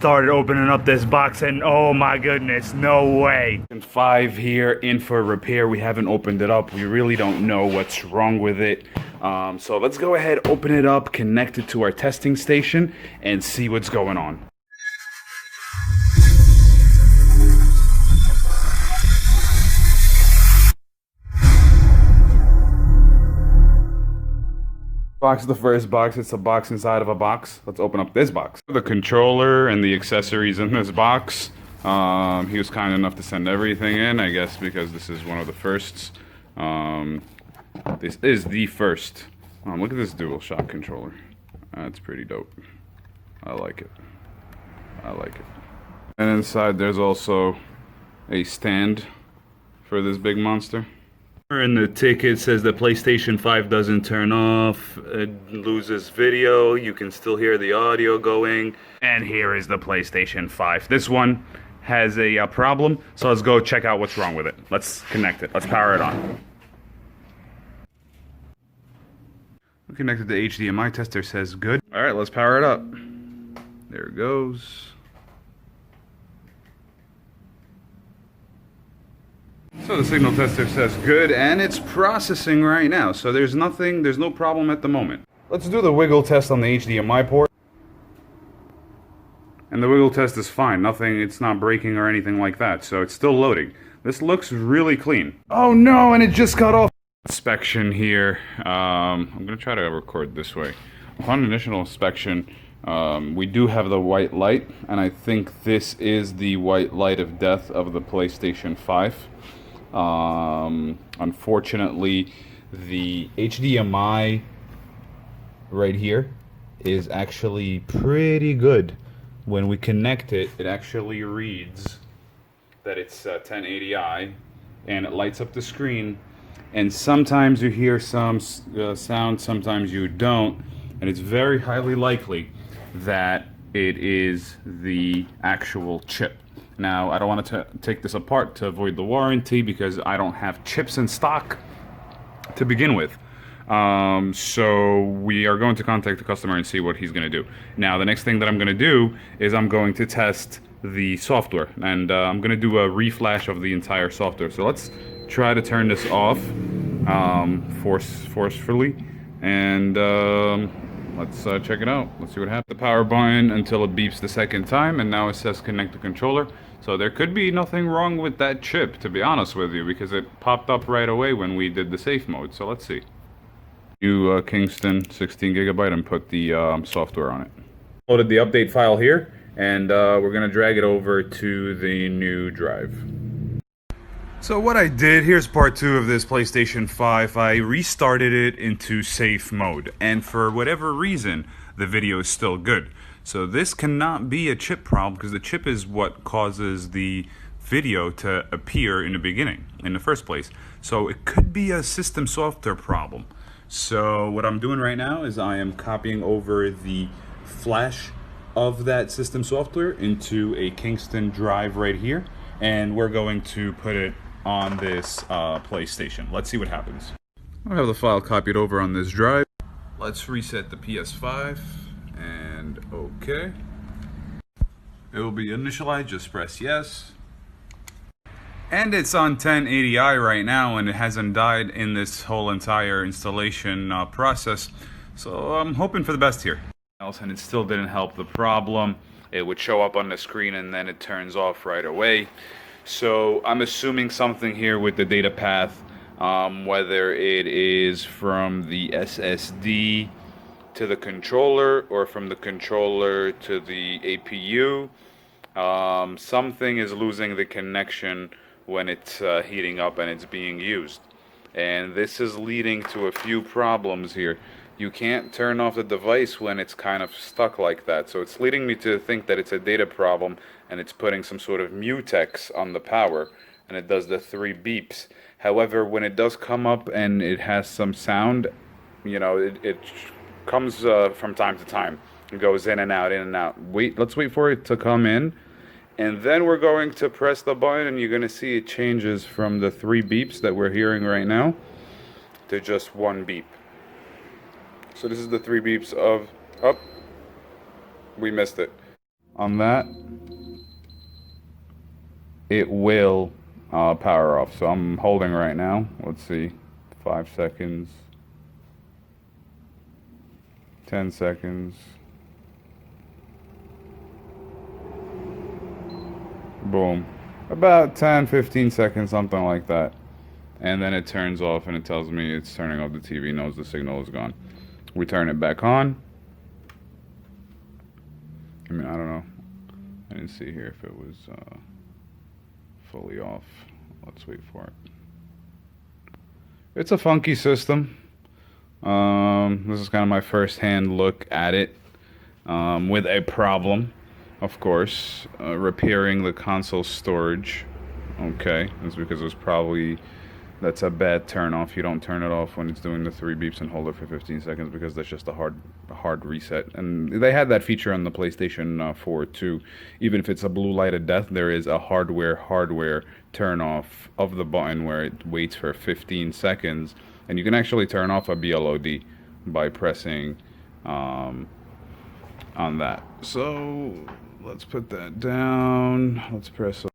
started opening up this box and oh my goodness, no way. 5 here in for repair. We haven't opened it up. We really don't know what's wrong with it. So let's go ahead, open it up, connect it to our testing station, and see what's going on. Box is the first box. It's a box inside of a box. Let's open up this box. The controller and the accessories in this box. He was kind enough to send everything in, I guess, because this is one of the firsts. This is the first. Look at this dual shock controller. That's pretty dope. I like it. I like it. And inside there's also a stand for this big monster. And the ticket says the PlayStation 5 doesn't turn off, it loses video, you can still hear the audio going. And here is the PlayStation 5. This one has a problem, so let's go check out what's wrong with it. Let's connect it, let's power it on. We connected the HDMI tester, says good. Alright, let's power it up. There it goes. So the signal tester says good, and it's processing right now, so there's no problem at the moment. Let's do the wiggle test on the HDMI port. And the wiggle test is fine, it's not breaking or anything like that, so it's still loading. This looks really clean. Oh no, and it just got off. Inspection here, I'm gonna try to record this way. Upon initial inspection, we do have the white light, and I think this is the white light of death of the PlayStation 5. Unfortunately, the HDMI right here is actually pretty good. When we connect it, it actually reads that it's 1080i, and it lights up the screen. And sometimes you hear some sound, sometimes you don't, and it's very highly likely that it is the actual chip. Now, I don't want to take this apart to avoid the warranty because I don't have chips in stock to begin with. So we are going to contact the customer and see what he's going to do. Now, the next thing that I'm going to do is I'm going to test the software, and I'm going to do a reflash of the entire software. So let's try to turn this off forcefully, and let's check it out. Let's see what happens. The power button until it beeps the second time, and now it says connect the controller. So there could be nothing wrong with that chip, to be honest with you, because it popped up right away when we did the safe mode. So let's see. New Kingston 16 gigabyte and put the software on it. Loaded the update file here, and we're gonna drag it over to the new drive. So what I did, here's part 2 of this PlayStation 5. I restarted it into safe mode, and for whatever reason, the video is still good. So this cannot be a chip problem, because the chip is what causes the video to appear in the beginning, in the first place. So it could be a system software problem. So what I'm doing right now is I am copying over the flash of that system software into a Kingston drive right here, and we're going to put it on this PlayStation. Let's see what happens. I have the file copied over on this drive. Let's reset the PS5, and okay. It will be initialized, just press yes. And it's on 1080i right now, and it hasn't died in this whole entire installation process. So I'm hoping for the best here. And it still didn't help the problem. It would show up on the screen and then it turns off right away. So I'm assuming something here with the data path, whether it is from the SSD to the controller or from the controller to the APU. Something is losing the connection when it's heating up and it's being used. And this is leading to a few problems here. You can't turn off the device when it's kind of stuck like that. So it's leading me to think that it's a data problem and it's putting some sort of mutex on the power, and it does the 3 beeps. However, when it does come up and it has some sound, you know, it comes from time to time. It goes in and out, in and out. Let's wait for it to come in, and then we're going to press the button, and you're going to see it changes from the 3 beeps that we're hearing right now to just 1 beep. So this is the 3 beeps of, oh, we missed it. on that, it will power off. So I'm holding right now. Let's see. 5 seconds. 10 seconds. Boom. About 10, 15 seconds, something like that. And then it turns off and it tells me it's turning off the TV, knows the signal is gone. We turn it back on. I mean, I don't know. I didn't see here if it was fully off. Let's wait for it. It's a funky system. This is kind of my first-hand look at it with a problem, of course. Repairing the console storage. Okay, that's because it was probably... That's a bad turn off. You don't turn it off when it's doing the 3 beeps and hold it for 15 seconds because that's just a hard reset. And they had that feature on the PlayStation 4 too. Even if it's a blue light of death, there is a hardware turn off of the button where it waits for 15 seconds. And you can actually turn off a BLOD by pressing on that. So let's put that down. Let's press